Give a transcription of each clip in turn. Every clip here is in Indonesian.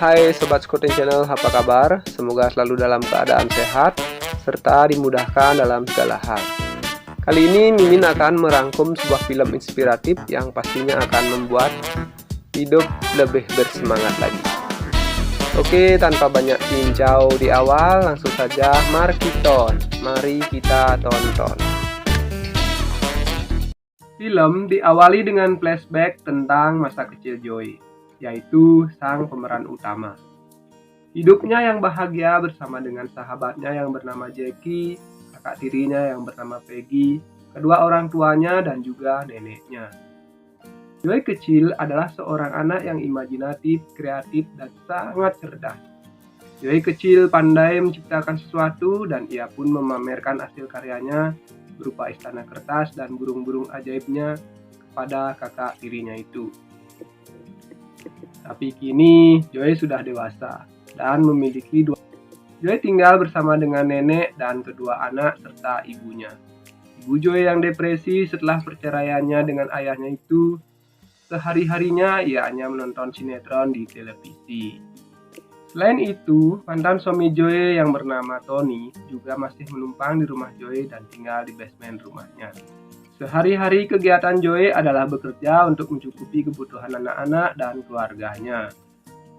Hai Sobat Scouting Channel, apa kabar? Semoga selalu dalam keadaan sehat, serta dimudahkan dalam segala hal. Kali ini Mimin akan merangkum sebuah film inspiratif yang pastinya akan membuat hidup lebih bersemangat lagi. Oke, tanpa banyak cincau di awal, langsung saja mari kita tonton. Film diawali dengan flashback tentang masa kecil Joey, yaitu sang pemeran utama. Hidupnya yang bahagia bersama dengan sahabatnya yang bernama Jackie, kakak tirinya yang bernama Peggy, kedua orang tuanya dan juga neneknya. Joey kecil adalah seorang anak yang imajinatif, kreatif, dan sangat cerdas. Joey kecil pandai menciptakan sesuatu dan ia pun memamerkan hasil karyanya berupa istana kertas dan burung-burung ajaibnya kepada kakak tirinya itu. Tapi kini Joey sudah dewasa dan memiliki dua. Joey tinggal bersama dengan nenek dan kedua anak serta ibunya. Ibu Joey yang depresi setelah perceraiannya dengan ayahnya itu, sehari-harinya ia hanya menonton sinetron di televisi. Selain itu, mantan suami Joey yang bernama Tony juga masih menumpang di rumah Joey dan tinggal di basement rumahnya. Sehari-hari kegiatan Joey adalah bekerja untuk mencukupi kebutuhan anak-anak dan keluarganya.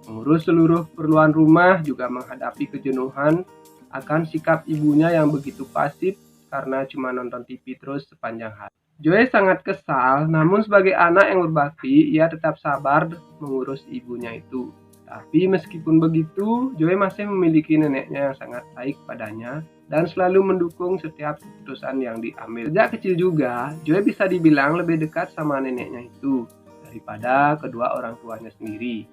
Mengurus seluruh keperluan rumah, juga menghadapi kejenuhan akan sikap ibunya yang begitu pasif karena cuma nonton TV terus sepanjang hari. Joey sangat kesal, namun sebagai anak yang berbakti, ia tetap sabar mengurus ibunya itu. Tapi meskipun begitu, Joey masih memiliki neneknya yang sangat baik padanya dan selalu mendukung setiap keputusan yang diambil. Sejak kecil juga, Joey bisa dibilang lebih dekat sama neneknya itu daripada kedua orang tuanya sendiri.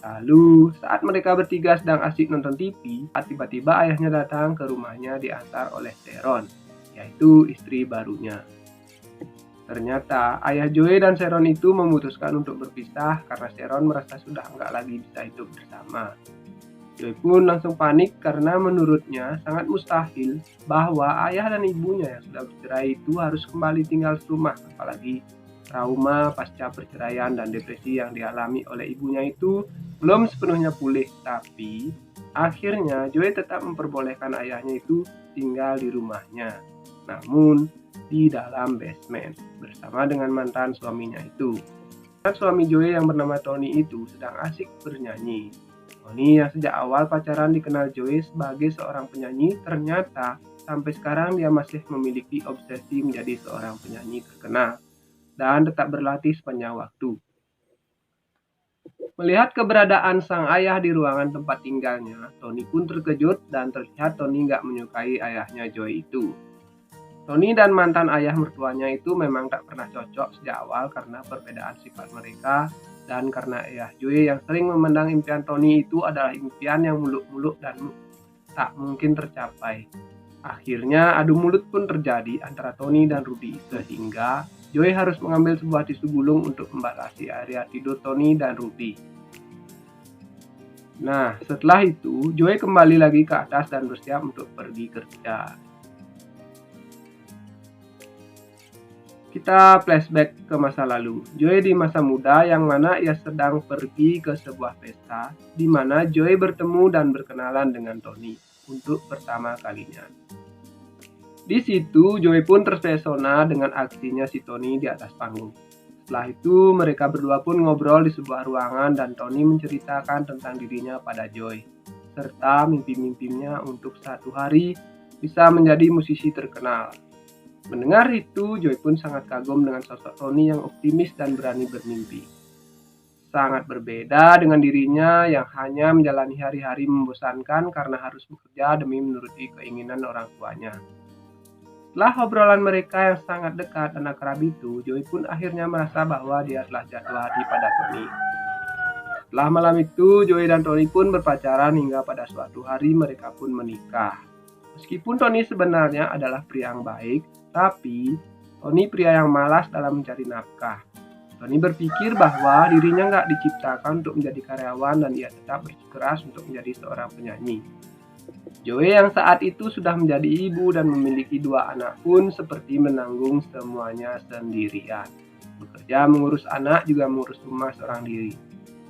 Lalu, saat mereka bertiga sedang asik nonton TV, tiba-tiba ayahnya datang ke rumahnya diantar oleh Sharon, yaitu istri barunya. Ternyata ayah Joey dan Sharon itu memutuskan untuk berpisah karena Sharon merasa sudah nggak lagi bisa hidup bersama. Joey pun langsung panik karena menurutnya sangat mustahil bahwa ayah dan ibunya yang sudah bercerai itu harus kembali tinggal serumah, apalagi trauma pasca perceraian dan depresi yang dialami oleh ibunya itu belum sepenuhnya pulih. Tapi akhirnya Joey tetap memperbolehkan ayahnya itu tinggal di rumahnya, namun di dalam basement bersama dengan mantan suaminya itu. Mantan suami Joey yang bernama Tony itu sedang asik bernyanyi. Tony yang sejak awal pacaran dikenal Joey sebagai seorang penyanyi, ternyata sampai sekarang dia masih memiliki obsesi menjadi seorang penyanyi terkenal dan tetap berlatih sepanjang waktu. Melihat keberadaan sang ayah di ruangan tempat tinggalnya, Tony pun terkejut dan terlihat Tony nggak menyukai ayahnya Joey itu. Tony dan mantan ayah mertuanya itu memang tak pernah cocok sejak awal karena perbedaan sifat mereka dan karena ayah Joey yang sering memandang impian Tony itu adalah impian yang muluk-muluk dan tak mungkin tercapai. Akhirnya adu mulut pun terjadi antara Tony dan Rudy sehingga Joey harus mengambil sebuah tisu gulung untuk membatasi area tidur Tony dan Rudy. Nah, setelah itu Joey kembali lagi ke atas dan bersiap untuk pergi kerja. Kita flashback ke masa lalu. Joey di masa muda yang mana ia sedang pergi ke sebuah pesta di mana Joey bertemu dan berkenalan dengan Tony untuk pertama kalinya. Di situ Joey pun terpesona dengan aksinya si Tony di atas panggung. Setelah itu mereka berdua pun ngobrol di sebuah ruangan dan Tony menceritakan tentang dirinya pada Joey serta mimpi-mimpinya untuk satu hari bisa menjadi musisi terkenal. Mendengar itu, Joey pun sangat kagum dengan sosok Tony yang optimis dan berani bermimpi. Sangat berbeda dengan dirinya yang hanya menjalani hari-hari membosankan karena harus bekerja demi menuruti keinginan orang tuanya. Setelah obrolan mereka yang sangat dekat dan akrab itu, Joey pun akhirnya merasa bahwa dia telah jatuh hati pada Tony. Setelah malam itu, Joey dan Tony pun berpacaran hingga pada suatu hari mereka pun menikah. Meskipun Tony sebenarnya adalah pria yang baik, tapi Tony pria yang malas dalam mencari nafkah. Tony berpikir bahwa dirinya nggak diciptakan untuk menjadi karyawan dan ia tetap bersikeras untuk menjadi seorang penyanyi. Joey yang saat itu sudah menjadi ibu dan memiliki dua anak pun seperti menanggung semuanya sendirian. Bekerja mengurus anak juga mengurus rumah seorang diri.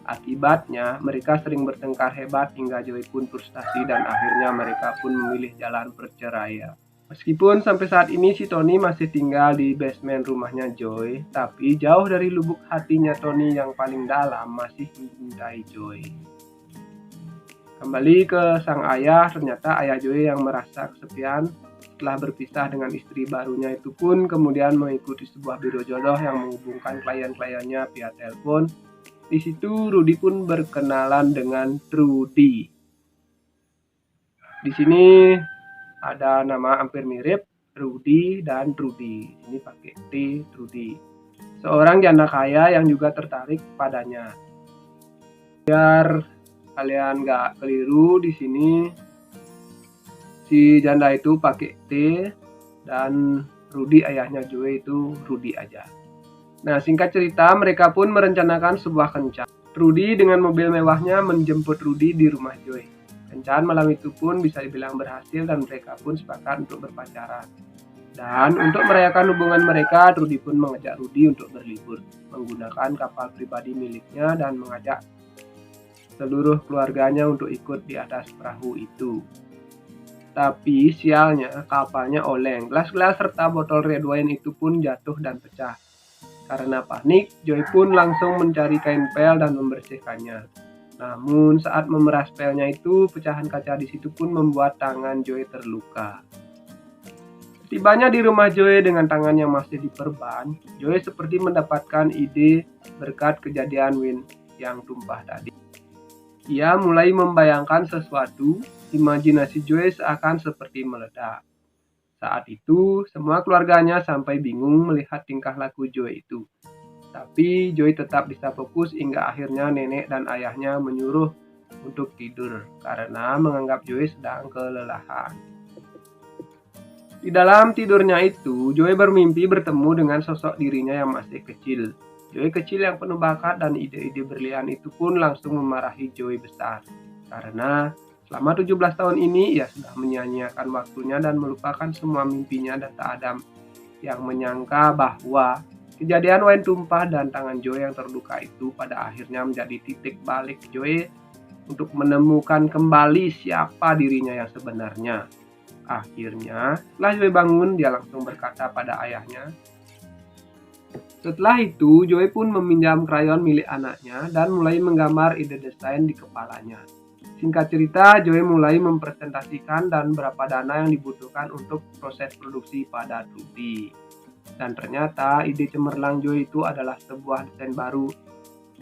Akibatnya, mereka sering bertengkar hebat hingga Joey pun frustasi dan akhirnya mereka pun memilih jalan perceraian. Meskipun sampai saat ini si Tony masih tinggal di basement rumahnya Joey, tapi jauh dari lubuk hatinya Tony yang paling dalam masih mencintai Joey. Kembali ke sang ayah, ternyata ayah Joey yang merasa kesepian setelah berpisah dengan istri barunya itu pun kemudian mengikuti sebuah biro jodoh yang menghubungkan klien-kliennya via telepon. Di situ Rudy pun berkenalan dengan Trudy. Di sini ada nama hampir mirip, Rudy dan Trudy. Ini pakai T, Trudy. Seorang janda kaya yang juga tertarik padanya. Biar kalian nggak keliru, di sini si janda itu pakai T dan Rudy ayahnya Joey itu Rudy aja. Nah, singkat cerita, mereka pun merencanakan sebuah kencan. Rudy dengan mobil mewahnya menjemput Rudy di rumah Joey. Kencan malam itu pun bisa dibilang berhasil dan mereka pun sepakat untuk berpacaran. Dan untuk merayakan hubungan mereka, Rudy pun mengajak Rudy untuk berlibur menggunakan kapal pribadi miliknya dan mengajak seluruh keluarganya untuk ikut di atas perahu itu. Tapi sialnya kapalnya oleng. Gelas-gelas serta botol red wine itu pun jatuh dan pecah. Karena panik, Joey pun langsung mencari kain pel dan membersihkannya. Namun saat memeras pelnya itu, pecahan kaca di situ pun membuat tangan Joey terluka. Tibanya di rumah Joey dengan tangan yang masih diperban, Joey seperti mendapatkan ide berkat kejadian wine yang tumpah tadi. Ia mulai membayangkan sesuatu, imajinasi Joey seakan seperti meledak. Saat itu, semua keluarganya sampai bingung melihat tingkah laku Joey itu. Tapi Joey tetap bisa fokus hingga akhirnya nenek dan ayahnya menyuruh untuk tidur karena menganggap Joey sedang kelelahan. Di dalam tidurnya itu, Joey bermimpi bertemu dengan sosok dirinya yang masih kecil. Joey kecil yang penuh bakat dan ide-ide brilian itu pun langsung memarahi Joey besar. Karena selama 17 tahun ini, ia sudah menyia-nyiakan waktunya dan melupakan semua mimpinya dan tak ada yang menyangka bahwa kejadian wine tumpah dan tangan Joey yang terluka itu pada akhirnya menjadi titik balik Joey untuk menemukan kembali siapa dirinya yang sebenarnya. Akhirnya, setelah Joey bangun, dia langsung berkata pada ayahnya. Setelah itu, Joey pun meminjam krayon milik anaknya dan mulai menggambar ide desain di kepalanya. Singkat cerita, Joey mulai mempresentasikan dan berapa dana yang dibutuhkan untuk proses produksi pada Trudy. Dan ternyata ide cemerlang Joey itu adalah sebuah desain baru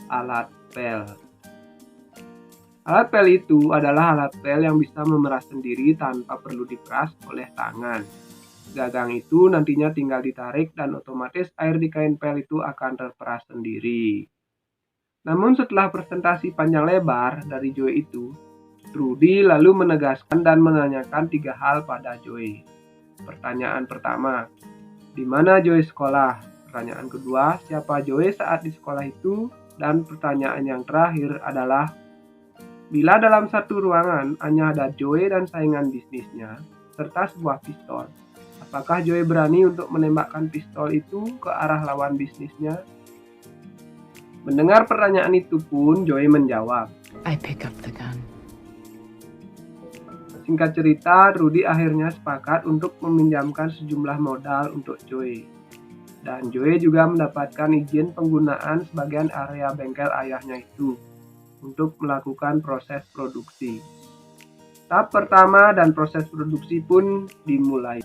alat pel. Alat pel itu adalah alat pel yang bisa memeras sendiri tanpa perlu diperas oleh tangan. Gagang itu nantinya tinggal ditarik dan otomatis air di kain pel itu akan terperas sendiri. Namun setelah presentasi panjang lebar dari Joey itu, Trudy lalu menegaskan dan menanyakan 3 hal pada Joey. Pertanyaan pertama, di mana Joey sekolah? Pertanyaan kedua, siapa Joey saat di sekolah itu? Dan pertanyaan yang terakhir adalah, bila dalam satu ruangan hanya ada Joey dan saingan bisnisnya, serta sebuah pistol, apakah Joey berani untuk menembakkan pistol itu ke arah lawan bisnisnya? Mendengar pertanyaan itu pun, Joey menjawab, I pick up the gun. Singkat cerita, Rudy akhirnya sepakat untuk meminjamkan sejumlah modal untuk Joey. Dan Joey juga mendapatkan izin penggunaan sebagian area bengkel ayahnya itu untuk melakukan proses produksi. Tahap pertama dan proses produksi pun dimulai.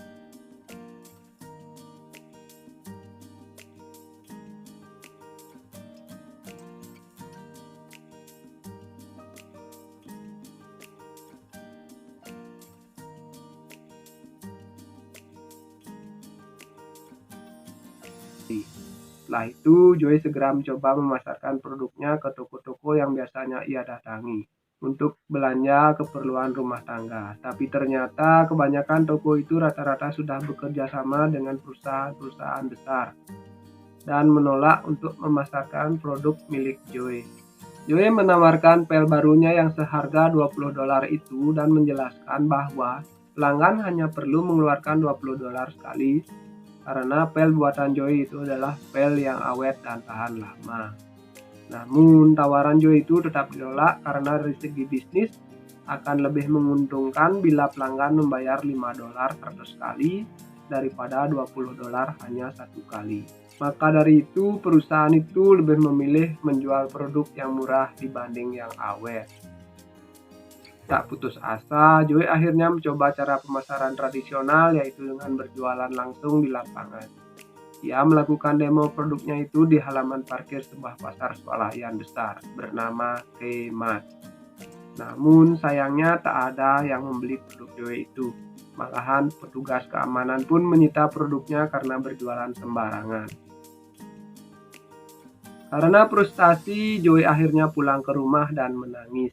Setelah itu, Joey segera mencoba memasarkan produknya ke toko-toko yang biasanya ia datangi untuk belanja keperluan rumah tangga. Tapi ternyata kebanyakan toko itu rata-rata sudah bekerja sama dengan perusahaan-perusahaan besar dan menolak untuk memasarkan produk milik Joey. Joey menawarkan pel barunya yang seharga $20 itu dan menjelaskan bahwa pelanggan hanya perlu mengeluarkan $20 sekali karena pel buatan Joey itu adalah pel yang awet dan tahan lama. Namun tawaran Joy itu tetap ditolak karena dari segi bisnis akan lebih menguntungkan bila pelanggan membayar $5 100 kali daripada $20 hanya 1 kali. Maka dari itu perusahaan itu lebih memilih menjual produk yang murah dibanding yang awet. Tak putus asa, Joy akhirnya mencoba cara pemasaran tradisional, yaitu dengan berjualan langsung di lapangan. Ia melakukan demo produknya itu di halaman parkir sebuah pasar swalayan besar bernama Kmart. Namun sayangnya tak ada yang membeli produk Joy itu. Malahan petugas keamanan pun menyita produknya karena berjualan sembarangan. Karena frustasi, Joy akhirnya pulang ke rumah dan menangis.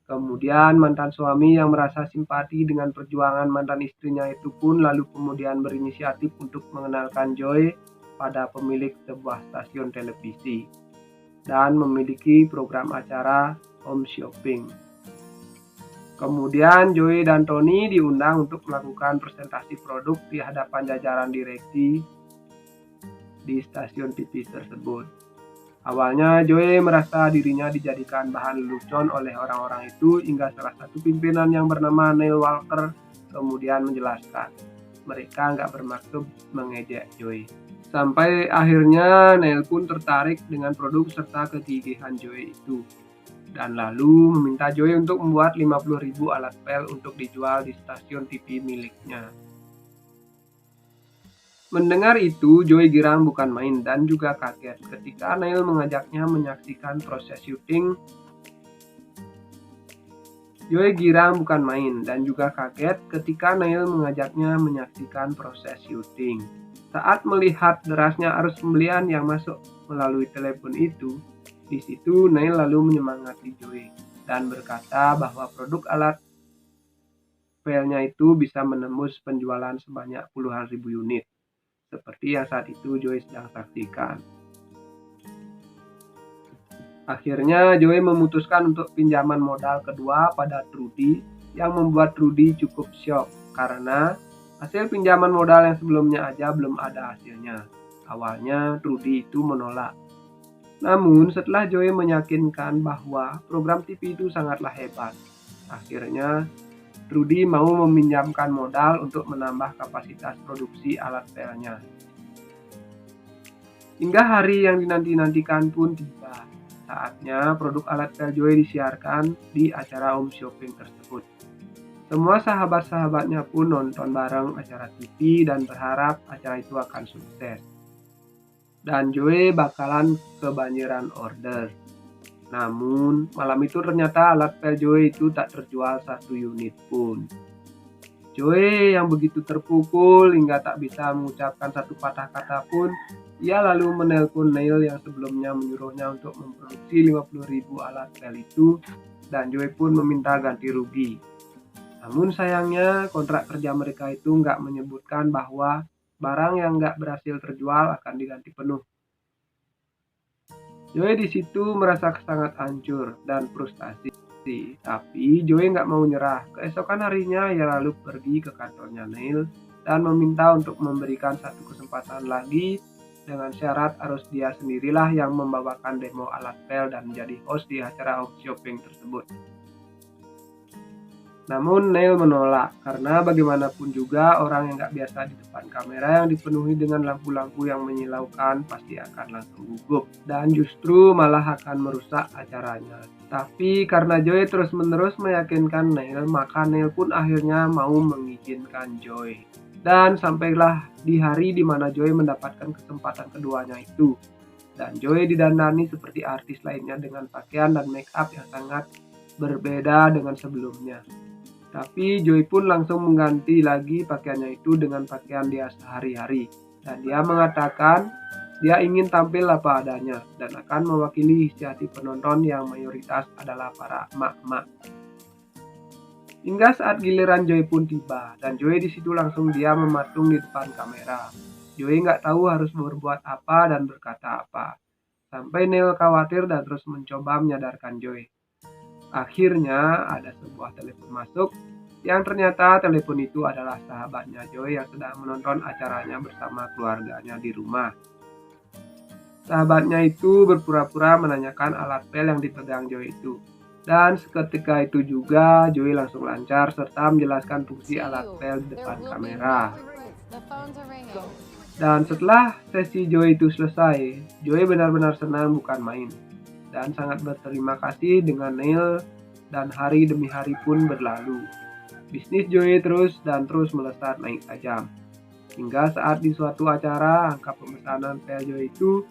Kemudian mantan suami yang merasa simpati dengan perjuangan mantan istrinya itu pun lalu kemudian berinisiatif untuk mengenalkan Joy pada pemilik sebuah stasiun televisi dan memiliki program acara home shopping. Kemudian Joy dan Tony diundang untuk melakukan presentasi produk di hadapan jajaran direksi di stasiun TV tersebut. Awalnya Joy merasa dirinya dijadikan bahan lelucon oleh orang-orang itu hingga salah satu pimpinan yang bernama Neil Walker kemudian menjelaskan mereka nggak bermaksud mengejek Joy. Sampai akhirnya Neil pun tertarik dengan produk serta kegigihan Joy itu, dan lalu meminta Joy untuk membuat 50.000 alat pel untuk dijual di stasiun TV miliknya. Mendengar itu, Joy girang bukan main dan juga kaget ketika Neil mengajaknya menyaksikan proses syuting. Joy girang bukan main dan juga kaget ketika Neil mengajaknya menyaksikan proses syuting. Saat melihat derasnya arus pembelian yang masuk melalui telepon itu, di situ Neil lalu menyemangati Joy dan berkata bahwa produk alat pelnya itu bisa menembus penjualan sebanyak puluhan ribu unit, seperti yang saat itu Joy sedang saksikan. Akhirnya Joy memutuskan untuk pinjaman modal kedua pada Trudy, yang membuat Trudy cukup syok karena hasil pinjaman modal yang sebelumnya aja belum ada hasilnya. Awalnya Trudy itu menolak. Namun setelah Joy meyakinkan bahwa program TV itu sangatlah hebat, akhirnya Trudy mau meminjamkan modal untuk menambah kapasitas produksi alat pelnya. Hingga hari yang dinanti-nantikan pun tiba. Saatnya produk alat pel Joy disiarkan di acara home shopping tersebut. Semua sahabat-sahabatnya pun nonton bareng acara TV dan berharap acara itu akan sukses. Dan Joy bakalan kebanjiran order. Namun malam itu ternyata alat pel Joy itu tak terjual 1 unit pun. Joy yang begitu terpukul hingga tak bisa mengucapkan satu patah kata pun, ia lalu menelpon Neil yang sebelumnya menyuruhnya untuk memproduksi 50.000 alat pel itu, dan Joy pun meminta ganti rugi. Namun sayangnya kontrak kerja mereka itu nggak menyebutkan bahwa barang yang nggak berhasil terjual akan diganti penuh. Joy di situ merasa sangat hancur dan frustasi. Tapi Joy nggak mau nyerah. Keesokan harinya ia lalu pergi ke kantornya Neil dan meminta untuk memberikan satu kesempatan lagi dengan syarat harus dia sendirilah yang membawakan demo alat pel dan menjadi host di acara home shopping tersebut. Namun Neil menolak karena bagaimanapun juga orang yang gak biasa di depan kamera yang dipenuhi dengan lampu-lampu yang menyilaukan pasti akan langsung gugup dan justru malah akan merusak acaranya. Tapi karena Joy terus-menerus meyakinkan Neil, maka Neil pun akhirnya mau mengizinkan Joy. Dan sampailah di hari di mana Joy mendapatkan kesempatan keduanya itu. Dan Joy didandani seperti artis lainnya dengan pakaian dan make up yang sangat berbeda dengan sebelumnya. Tapi Joy pun langsung mengganti lagi pakaiannya itu dengan pakaian dia sehari-hari. Dan dia mengatakan dia ingin tampil apa adanya dan akan mewakili isi hati penonton yang mayoritas adalah para emak-emak. Hingga saat giliran Joy pun tiba, dan Joy di situ langsung dia mematung di depan kamera. Joy nggak tahu harus berbuat apa dan berkata apa. Sampai Neil khawatir dan terus mencoba menyadarkan Joy. Akhirnya ada sebuah telepon masuk yang ternyata telepon itu adalah sahabatnya Joy yang sedang menonton acaranya bersama keluarganya di rumah. Sahabatnya itu berpura-pura menanyakan alat pel yang dipegang Joey itu. Dan seketika itu juga Joey langsung lancar serta menjelaskan fungsi alat pel di depan kamera. Dan setelah sesi Joey itu selesai, Joey benar-benar senang bukan main. Dan sangat berterima kasih dengan Neil, dan hari demi hari pun berlalu. Bisnis Joey terus melesat naik tajam. Hingga saat di suatu acara, angka pemesanan pel Joey itu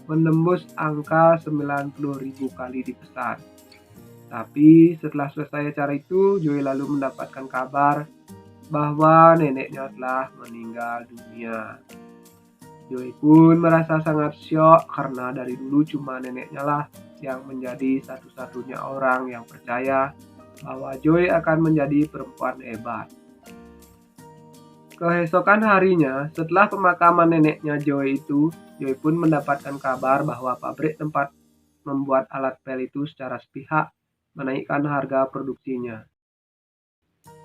menembus angka 90.000 kali dipesan. Tapi setelah selesai acara itu, Joey lalu mendapatkan kabar bahwa neneknya telah meninggal dunia. Joey pun merasa sangat syok karena dari dulu cuma neneknya lah yang menjadi satu-satunya orang yang percaya bahwa Joey akan menjadi perempuan hebat. Keesokan harinya, setelah pemakaman neneknya Joey itu, Joey pun mendapatkan kabar bahwa pabrik tempat membuat alat pel itu secara sepihak menaikkan harga produksinya.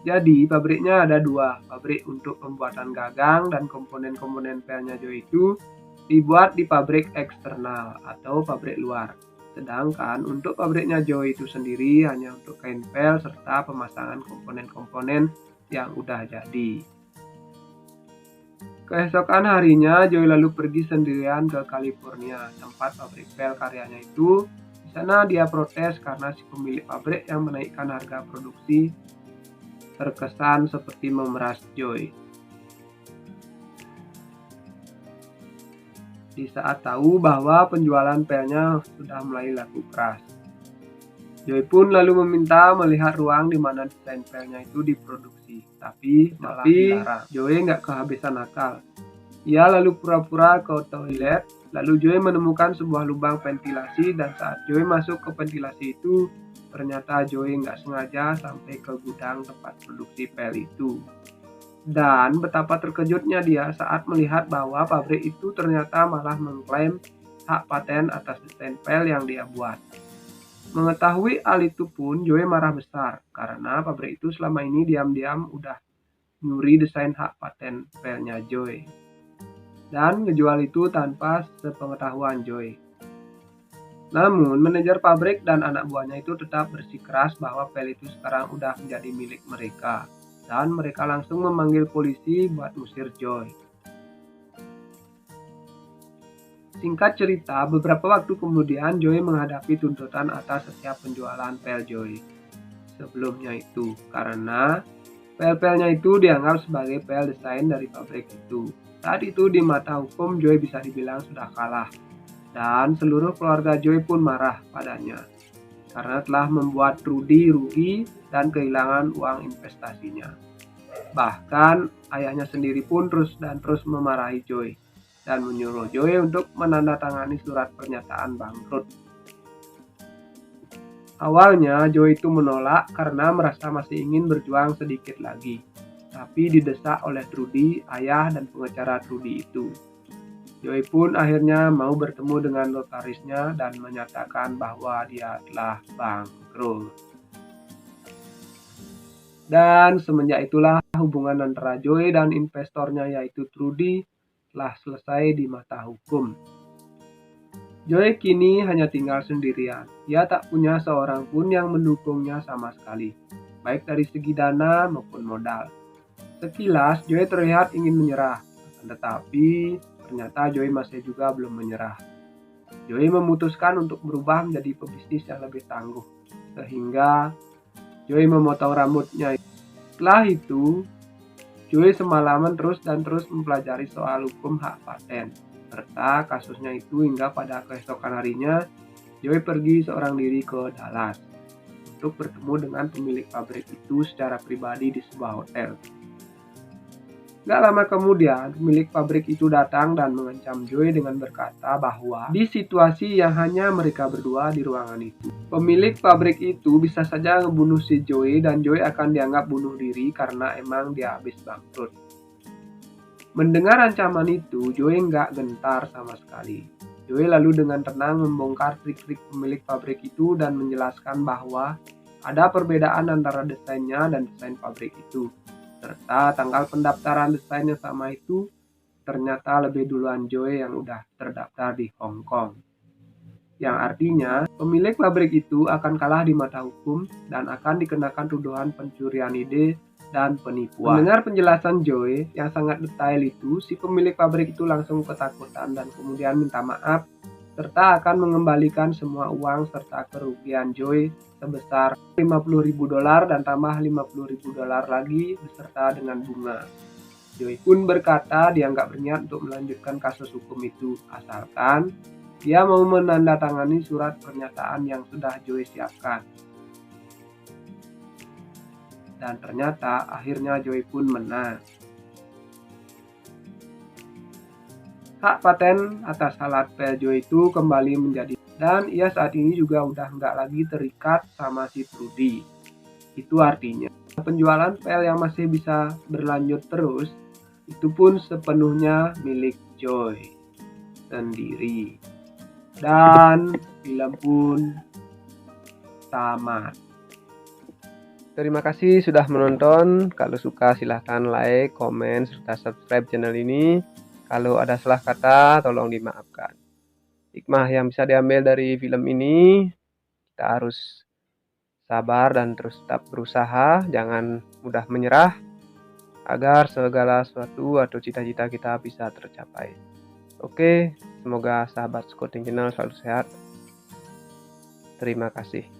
Jadi, pabriknya ada dua, pabrik untuk pembuatan gagang dan komponen-komponen pelnya Joey itu dibuat di pabrik eksternal atau pabrik luar. Sedangkan untuk pabriknya Joey itu sendiri hanya untuk kain pel serta pemasangan komponen-komponen yang udah jadi. Keesokan harinya, Joey lalu pergi sendirian ke California, tempat pabrik pel karyanya itu. Di sana dia protes karena si pemilik pabrik yang menaikkan harga produksi terkesan seperti memeras Joey. Di saat tahu bahwa penjualan pelnya sudah mulai laku keras, Joey pun lalu meminta melihat ruang di mana desain pelnya itu diproduksi, tapi malah dilarang. Joey nggak kehabisan akal. Ia lalu pura-pura ke toilet, lalu Joey menemukan sebuah lubang ventilasi, dan saat Joey masuk ke ventilasi itu, ternyata Joey nggak sengaja sampai ke gudang tempat produksi pel itu. Dan betapa terkejutnya dia saat melihat bahwa pabrik itu ternyata malah mengklaim hak paten atas desain pel yang dia buat. Mengetahui hal itu pun Joey marah besar, karena pabrik itu selama ini diam-diam udah nyuri desain hak paten pelnya Joey dan ngejual itu tanpa sepengetahuan Joey. Namun, manajer pabrik dan anak buahnya itu tetap bersikeras bahwa pel itu sekarang udah menjadi milik mereka, dan mereka langsung memanggil polisi buat ngusir Joey. Singkat cerita, beberapa waktu kemudian Joey menghadapi tuntutan atas setiap penjualan pel Joey sebelumnya itu, karena pel-pelnya itu dianggap sebagai pel desain dari pabrik itu. Saat itu di mata hukum Joey bisa dibilang sudah kalah, dan seluruh keluarga Joey pun marah padanya karena telah membuat Rudy rugi dan kehilangan uang investasinya. Bahkan ayahnya sendiri pun terus memarahi Joey dan menyuruh Joey untuk menandatangani surat pernyataan bangkrut. Awalnya Joey itu menolak karena merasa masih ingin berjuang sedikit lagi, tapi didesak oleh Trudy, ayah dan pengacara Trudy itu. Joey pun akhirnya mau bertemu dengan notarisnya dan menyatakan bahwa dia telah bangkrut. Dan semenjak itulah hubungan antara Joey dan investornya yaitu Trudy telah selesai di mata hukum. Joey kini hanya tinggal sendirian. Ia tak punya seorang pun yang mendukungnya sama sekali, baik dari segi dana maupun modal. Sekilas Joey terlihat ingin menyerah, tetapi ternyata Joey masih juga belum menyerah. Joey memutuskan untuk berubah menjadi pebisnis yang lebih tangguh, sehingga Joey memotong rambutnya. Setelah itu, Joey semalaman terus mempelajari soal hukum hak paten, serta kasusnya itu hingga pada keesokan harinya, Joey pergi seorang diri ke Dallas untuk bertemu dengan pemilik pabrik itu secara pribadi di sebuah hotel. Gak lama kemudian, pemilik pabrik itu datang dan mengancam Joey dengan berkata bahwa di situasi yang hanya mereka berdua di ruangan itu, pemilik pabrik itu bisa saja ngebunuh si Joey dan Joey akan dianggap bunuh diri karena emang dia habis bangkrut. Mendengar ancaman itu, Joey nggak gentar sama sekali. Joey lalu dengan tenang membongkar trik-trik pemilik pabrik itu dan menjelaskan bahwa ada perbedaan antara desainnya dan desain pabrik itu, serta tanggal pendaftaran desain yang sama itu ternyata lebih duluan Joy yang udah terdaftar di Hong Kong. Yang artinya, pemilik pabrik itu akan kalah di mata hukum dan akan dikenakan tuduhan pencurian ide dan penipuan. Mendengar penjelasan Joy yang sangat detail itu, si pemilik pabrik itu langsung ketakutan dan kemudian minta maaf serta akan mengembalikan semua uang serta kerugian Joy sebesar $50.000 dan tambah $50.000 lagi beserta dengan bunga. Joy pun berkata dia nggak berniat untuk melanjutkan kasus hukum itu, asalkan dia mau menandatangani surat pernyataan yang sudah Joy siapkan. Dan ternyata akhirnya Joy pun menang. Hak paten atas alat pel Joy itu kembali menjadi, dan ia saat ini juga udah nggak lagi terikat sama si Trudy. Itu artinya penjualan pel yang masih bisa berlanjut terus itu pun sepenuhnya milik Joy sendiri. Dan film pun tamat. Terima kasih sudah menonton. Kalau suka silahkan like, komen, serta subscribe channel ini. Kalau ada salah kata tolong dimaafkan. Hikmah yang bisa diambil dari film ini, kita harus sabar dan terus tetap berusaha, jangan mudah menyerah, agar segala sesuatu atau cita-cita kita bisa tercapai. Oke, semoga sahabat Scouting Channel selalu sehat. Terima kasih.